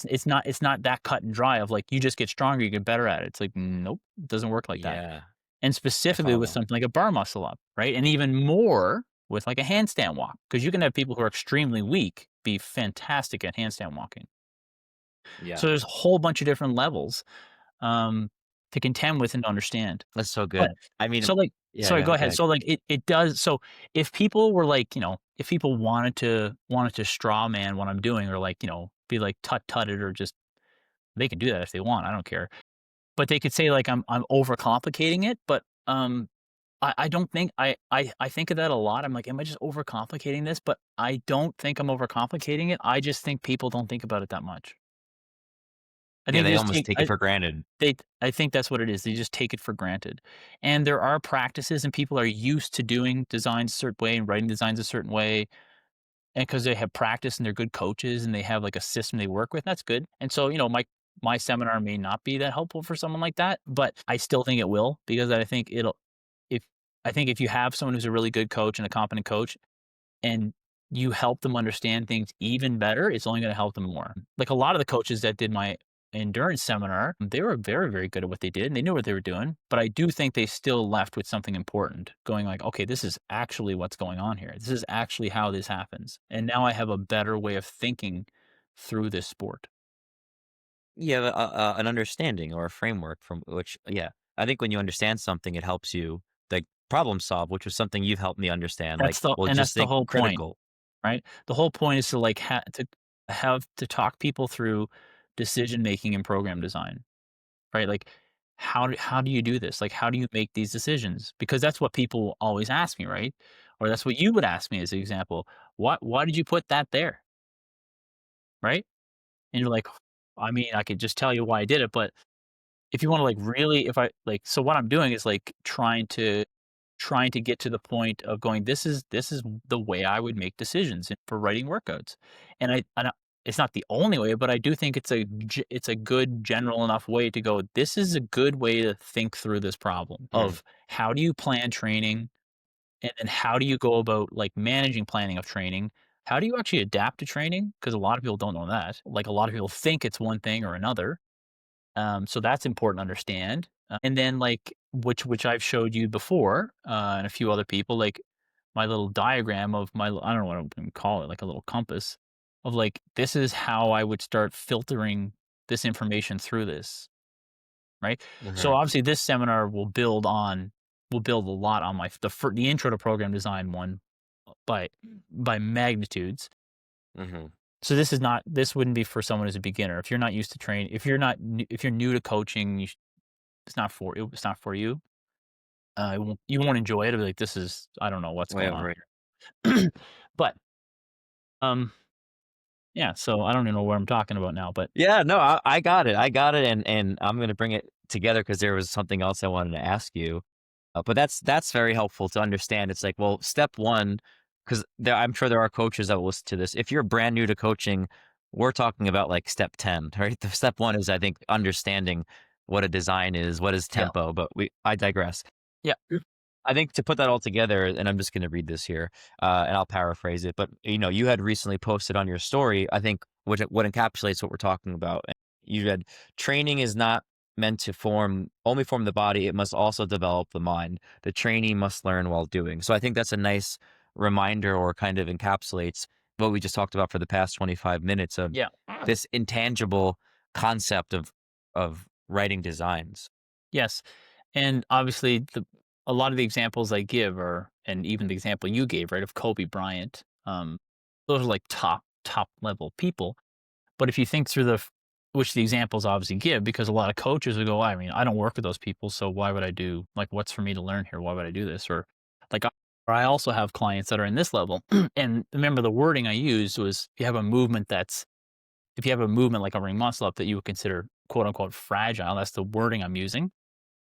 It's not that cut and dry of like you just get stronger, you get better at it. It's like, nope, it doesn't work like that.
Yeah,
And
I
specifically with
follow.
something like a bar muscle up, right? And even more with like a handstand walk, because you can have people who are extremely weak be fantastic at handstand walking.
Yeah,
So there's a whole bunch of different levels um, to contend with and to understand.
that's so
But
good. I mean,
so like,
yeah,
sorry, go ahead.
yeah.
So like it does. So if people were like, if people wanted to straw man what I'm doing, or like, be like tut tutted, or just they can do that if they want. I don't care. But they could say like I'm overcomplicating it. But I don't think I think of that a lot. I'm like, am I just overcomplicating this? But I don't think I'm overcomplicating it. I just think people don't think about it that much. I
Yeah,
think they
they
just
almost take it for granted.
I think that's what it is. They just take it for granted. And there are practices and people are used to doing designs a certain way and writing designs a certain way. And because they have practice and they're good coaches and they have like a system they work with, that's good. And so, my seminar may not be that helpful for someone like that, but I still think it will, because if I think if you have someone who's a really good coach and a competent coach, and you help them understand things even better, it's only gonna help them more. Like, a lot of the coaches that did my endurance seminar, they were very, very good at what they did, and they knew what they were doing, but I do think they still left with something important, going like, "Okay, this is actually what's going on here. This is actually how this happens, and now I have a better way of thinking through this sport."
Yeah, an understanding or a framework from which, yeah, I think when you understand something, it helps you like problem solve, which was something you've helped me understand. Like, well,
That's
just
the
think
whole point,
critical.
right? The whole point is to, like, to have to talk people through decision making and program design. Right? Like, how do you do this? Like, how do you make these decisions? Because that's what people always ask me, right? Or that's what you would ask me as an example. Why did you put that there? Right? And you're like, I mean, I could just tell you why I did it, but if you want to like really, if I like, so what I'm doing is like trying to get to the point of going, this is the way I would make decisions for writing workouts. And it's not the only way, but I do think it's a good general enough way to go. This is a good way to think through this problem
Mhm.
of how do you plan training, and then how do you go about like managing planning of training? How do you actually adapt to training? Because a lot of people don't know that. Like a lot of people think it's one thing or another, so that's important to understand. And then like which I've showed you before, and a few other people, like my little diagram of I don't know what I'm gonna call it, like a little compass of like this is how I would start filtering this information through this, right? So
Mhm.
obviously this seminar will build a lot on the intro to program design one by magnitudes.
Mhm.
So this wouldn't be for someone who's a beginner. If you're not used to train, if you're new to coaching, it's not for you. You won't enjoy it. It'll be like, "This is I don't know what's
Way
going on
over it.
here." But, um, yeah, so I don't even know what I'm talking about now, but
Yeah, no, I got it. I got it, and I'm gonna bring it together because there was something else I wanted to ask you. But that's very helpful to understand. It's like, well, step one, because I'm sure there are coaches that will listen to this. If you're brand new to coaching, we're talking about like step 10, right? The step one is, I think, understanding what a design is, what is
yeah,
tempo. But I digress.
yeah,
I think to put that all together, and I'm just going to read this here, and I'll paraphrase it. But you had recently posted on your story, I think, what encapsulates what we're talking about. You said training is not meant to only form the body; it must also develop the mind. The trainee must learn while doing. So I think that's a nice reminder, or kind of encapsulates what we just talked about for the past 25 minutes of
yeah,
this intangible concept of writing designs.
yes, and obviously a lot of the examples I give are, and even the example you gave, right, of Kobe Bryant, those are like top level people. But if you think through which the examples obviously give, because a lot of coaches will go, I mean, I don't work with those people, so why would I do like what's for me to learn here? Why would I do this? Or like, I also have clients that are in this level, and remember the wording I used was if you have a movement like a ring muscle up that you would consider quote unquote fragile, that's the wording I'm using.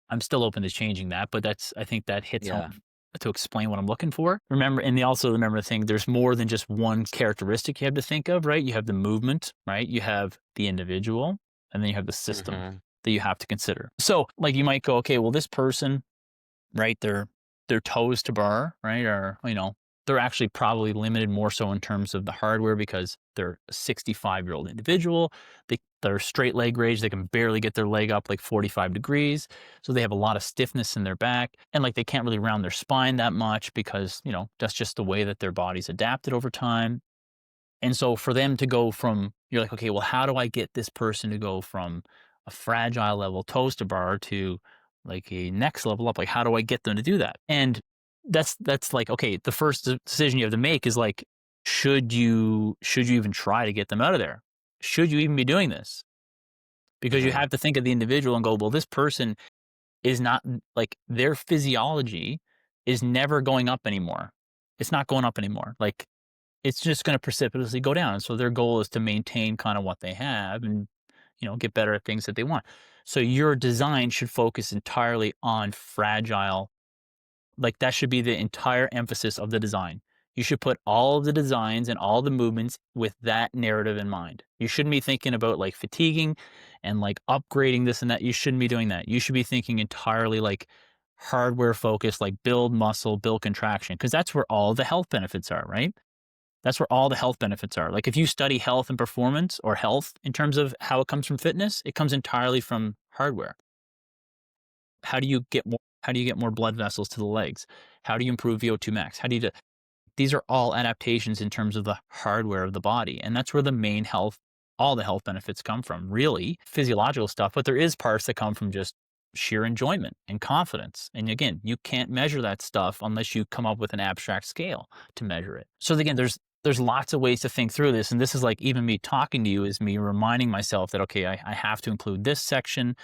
I'm still open to changing that, but I think that hits home
Yeah.
to explain what I'm looking for. Remember, and also remember the thing, there's more than just one characteristic you have to think of, right? You have the movement, right? You have the individual, and then you have the system
Hmm.
that you have to consider. So, like, you might go, okay, well, this person, right? Their toes to bar, right? Are they're actually probably limited more so in terms of the hardware because they're a 65-year-old individual. They're straight leg raised. They can barely get their leg up like 45 degrees. So they have a lot of stiffness in their back. And like they can't really round their spine that much because, that's just the way that their body's adapted over time. And so for them to go from you're like, "Okay, well, how do I get this person to go from a fragile level toaster bar to, like, a next level up? Like, how do I get them to do that?" And that's like, okay, the first decision you have to make is, like, should you even try to get them out of there? Should you even be doing this? Because you
Hmm.
have to think of the individual and go, "Well, this person is not like, their physiology is never going up anymore. It's not going up anymore." Like, it's just gonna precipitously go down, so their goal is to maintain kinda what they have and, get better at things that they want. So your design should focus entirely on fragile, like, that should be the entire emphasis of the design. You should put all of the designs and all the movements with that narrative in mind. You shouldn't be thinking about, like, fatiguing and, like, upgrading this and that. You shouldn't be doing that. You should be thinking entirely, like, hardware focused, like, build muscle, build contraction, because that's where all the health benefits are, right? That's where all the health benefits are. Like if you study health and performance or health in terms of how it comes from fitness, it comes entirely from hardware. How do you get more blood vessels to the legs? How do you improve VO2 max? How do you do these are all adaptations in terms of the hardware of the body. And that's where the main health all the health benefits come from, really physiological stuff, but there is parts that come from just sheer enjoyment and confidence. And again, you can't measure that stuff unless you come up with an abstract scale to measure it. So again, there's lots of ways to think through this. And this is like even me talking to you is me reminding myself that, okay, I have to include this section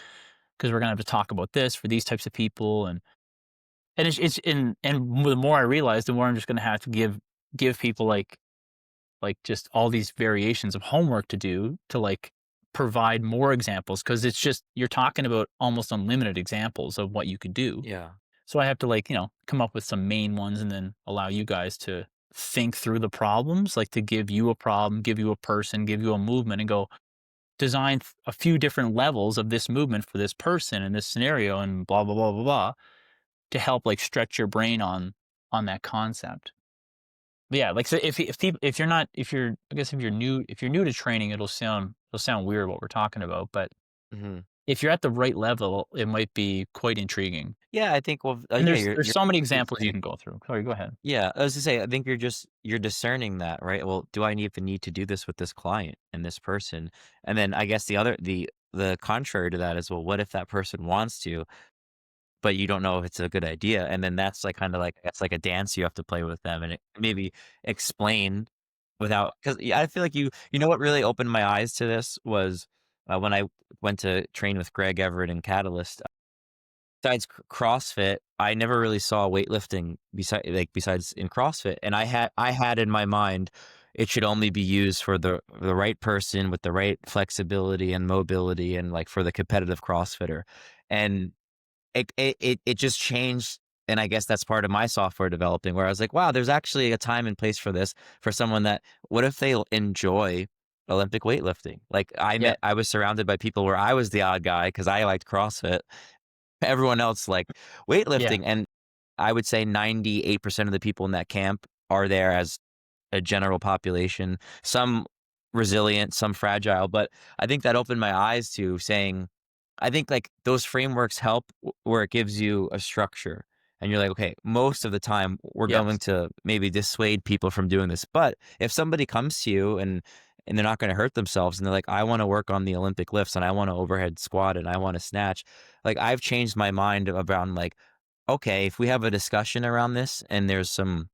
because we're gonna have to talk about this for these types of people, and and the more I realize, the more I'm just gonna have to give people like just all these variations of homework to do to like provide more examples because it's just you're talking about almost unlimited examples of what you could do.
Yeah.
So I have to like, come up with some main ones and then allow you guys to think through the problems, like to give you a problem, give you a person, give you a movement and go design a few different levels of this movement for this person in this scenario and blah blah blah blah blah to help like stretch your brain on that concept. But yeah, like so if you're not if you're I guess if you're new to training, it'll sound weird what we're talking about, but
Mhm.
if you're at the right level, it might be quite intriguing.
Yeah, I think, well,
And
yeah,
there's
you're
so many
you're
examples you
saying,
can go through. Sorry, go ahead.
yeah, I was to say, I think you're discerning that, right? Well, do I even need to do this with this client and this person? And then I guess the contrary to that is, well, what if that person wants to, but you don't know if it's a good idea? And then that's like kind of like it's like a dance you have to play with them and maybe explain without, because I feel like you know what really opened my eyes to this was when I went to train with Greg Everett and Catalyst. Besides CrossFit, I never really saw weightlifting besides in CrossFit, and I had in my mind, it should only be used for the right person with the right flexibility and mobility and, like, for the competitive CrossFitter, and it just changed, and I guess that's part of my software developing where I was like, "Wow, there's actually a time and place for this, for someone that what if they enjoy Olympic weightlifting?" Like,
Yeah,
I was surrounded by people where I was the odd guy because I liked CrossFit, everyone else like
yeah,
weightlifting, and I would say 98% of the people in that camp are there as a general population, some resilient, some fragile, but I think that opened my eyes to saying, I think, like, those frameworks help where it gives you a structure, and you're like, "Okay, most of the time, we're going
yes,
to maybe dissuade people from doing this," but if somebody comes to you and they're not gonna hurt themselves, and they're like, "I wanna work on the Olympic lifts, and I wanna overhead squat, and I wanna snatch," like, I've changed my mind around, like, okay, if we have a discussion around this and there's some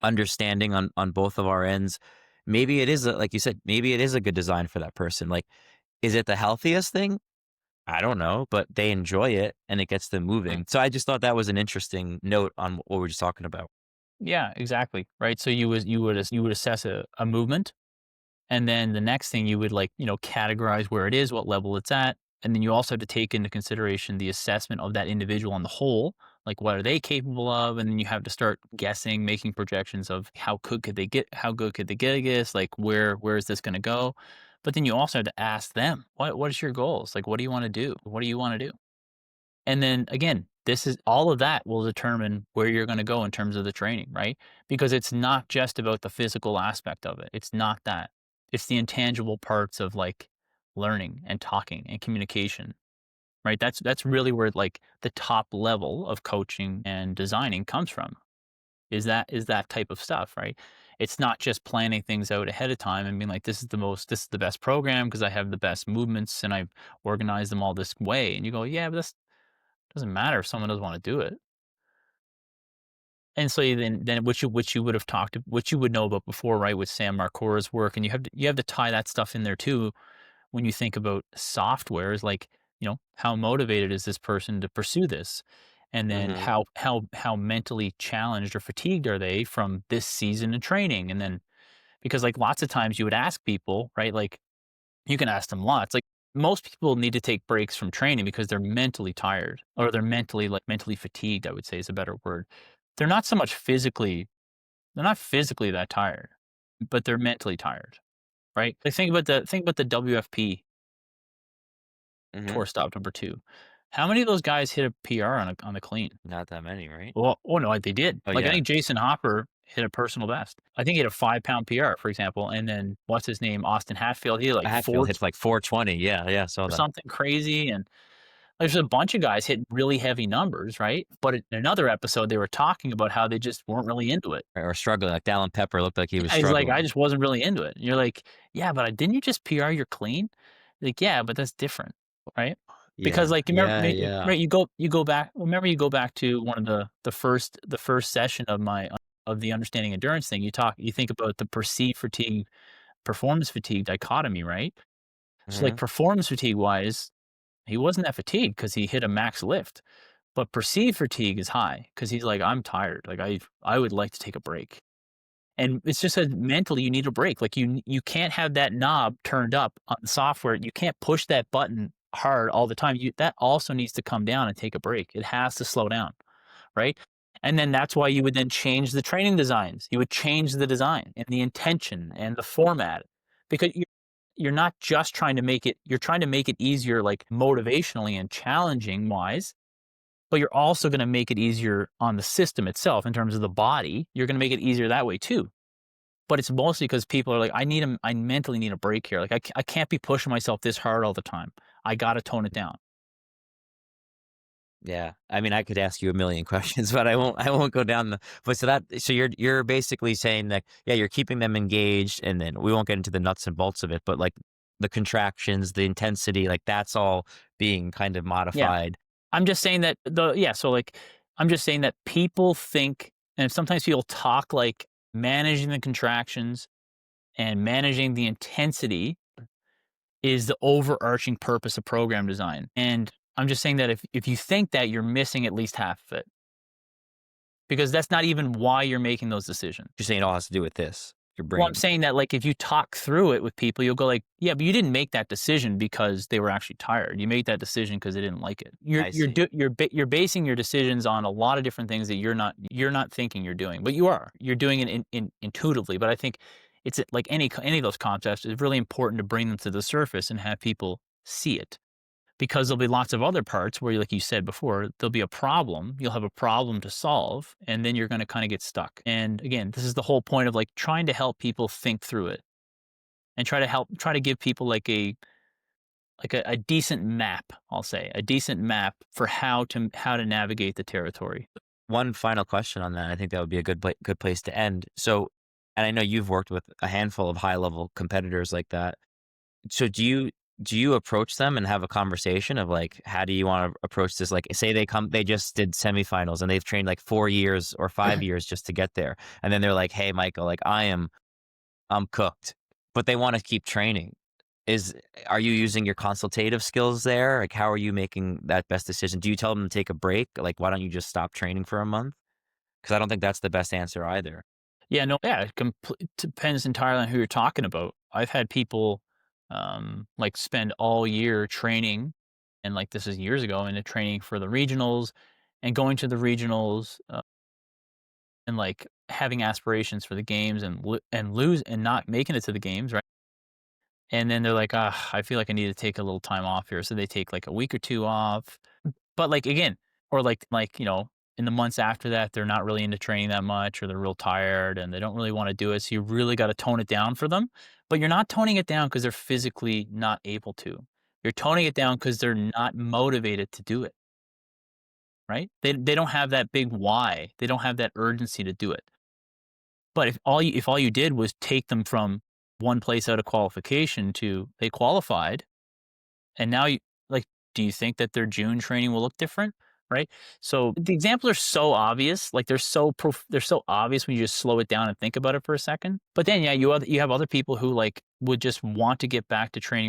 understanding on both of our ends, maybe it is like you said, maybe it is a good design for that person. Like, is it the healthiest thing? I don't know, but they enjoy it and it gets them moving. So I just thought that was an interesting note on what we were just talking about.
yeah, exactly, right? So you would assess a movement. And then the next thing you would like, categorize where it is, what level it's at. And then you also have to take into consideration the assessment of that individual on the whole. Like what are they capable of? And then you have to start guessing, making projections of how good could they get at this? Like where is this going to go? But then you also have to ask them, what is your goals? Like what do you want to do? What do you want to do? And then again, this is all of that will determine where you're going to go in terms of the training, right? Because it's not just about the physical aspect of it. It's not that. It's the intangible parts of like learning and talking and communication, right? That's really where like the top level of coaching and designing comes from. Is that type of stuff, right? It's not just planning things out ahead of time and being like, this is the best program because I have the best movements and I've organized them all this way. And you go, yeah, but that's doesn't matter if someone doesn't wanna do it. And so then which you would have talked which you would know about before, right, with Sam Marcora's work, and you have to tie that stuff in there too when you think about software is like, how motivated is this person to pursue this? And then
Mhm.
how mentally challenged or fatigued are they from this season of training? And then because, like, lots of times you would ask people, right, like, you can ask them lots. Like most people need to take breaks from training because they're mentally tired or they're mentally fatigued, I would say is a better word. They're not so much physically, they're not physically that tired, but they're mentally tired, right? Like think about the WFP
Mhm.
tour stop number 2. How many of those guys hit a PR on a clean?
Not that many, right?
Well, oh no, they did.
Oh
Like I
yeah.
think Jason Hopper hit a personal best. I think he hit a 5-pound PR, for example, and then what's his name, Austin Hatfield, he hit like
Hatfield
4
hits like 420. Yeah, yeah, I saw
or
that.
something crazy, and there's a bunch of guys hitting really heavy numbers, right? But in another episode, they were talking about how they just weren't really into it.
Or struggling. Like Dallin Pepper looked like he was
Yeah, he's like, "I
struggling.
just wasn't really into it." And you're like, "Yeah, but didn't you just PR your clean?" Like, "Yeah, but that's different, right?" Because,
Yeah.
like, you remember
Yeah, yeah.
right, you go back remember you go back to one of the first session of my of the understanding endurance thing, you think about the perceived fatigue, performance fatigue dichotomy, right? So, like,
Mhm.
performance fatigue wise He wasn't that fatigued because he hit a max lift, but perceived fatigue is high because he's like, "I'm tired. Like, I would like to take a break." And it's just that mentally you need a break. Like, you can't have that knob turned up on the software. You can't push that button hard all the time. That also needs to come down and take a break. It has to slow down, right? And then that's why you would then change the training designs. You would change the design and the intention and the format because you're not just trying to make it, you're trying to make it easier, like motivationally and challenging wise, but you're also going to make it easier on the system itself in terms of the body. You're going to make it easier that way too. But it's mostly because people are like, I mentally need a break here. Like, I can't be pushing myself this hard all the time. I got to tone it down.
Yeah. I mean, I could ask you a million questions, but I won't go down the but so you're basically saying that, yeah, you're keeping them engaged, and then we won't get into the nuts and bolts of it, but, like, the contractions, the intensity, like, that's all being kind of
Yeah.
modified.
I'm just saying that so like, I'm just saying that people think, and sometimes people talk like managing the contractions and managing the intensity is the overarching purpose of program design. And I'm just saying that if you think that, you're missing at least half of it because that's not even why you're making those decisions.
You're saying it all has to do with this, your
Well, I'm
brain.
saying that, like, if you talk through it with people, you'll go like, "Yeah, but you didn't make that decision because they were actually tired. You made that decision because they didn't like it."
I see.
You're basing your decisions on a lot of different things that you're not thinking you're doing, but you are. You're doing it intuitively. But I think it's like any of those concepts, it's really important to bring them to the surface and have people see it. Because there'll be lots of other parts where, like you said before, there'll be a problem, you'll have a problem to solve, and then you're gonna kinda get stuck. And again, this is the whole point of, like, trying to help people think through it and try to give people like a decent map, I'll say, a decent map for how to navigate the territory.
One final question on that, I think that would be a good place to end. So, and I know you've worked with a handful of high-level competitors like that. So do you approach them and have a conversation of, like, how do you wanna approach this? Like, say they just did semifinals and they've trained, like, 4 years or 5 years just to get there, and then they're like, "Hey, Michael, like, I'm cooked," but they wanna keep training. Is Are you using your consultative skills there? Like, how are you making that best decision? Do you tell them to take a break? Like, why don't you just stop training for a month? Because I don't think that's the best answer either.
Yeah, no, yeah, it depends entirely on who you're talking about. I've had people, like, spend all year training, and, like, this is years ago, and they're training for the regionals and going to the regionals, and, like, having aspirations for the games and lose and not making it to the games, right? And then they're like, "Ah, I feel like I need to take a little time off here." So they take, like, a week or 2 off. But, like, again, or in the months after that, they're not really into training that much, or they're real tired and they don't really wanna do it, so you really gotta tone it down for them. But you're not toning it down because 'cause they're physically not able to. You're toning it down because 'cause they're not motivated to do it, right? They don't have that big why. They don't have that urgency to do it. But if all you did was take them from one place out of qualification to they qualified, and now like, do you think that their June training will look different? Right? So the examples are so obvious, like they're so obvious when you just slow it down and think about it for a second. But then, yeah, you have other people who like would just want to get back to training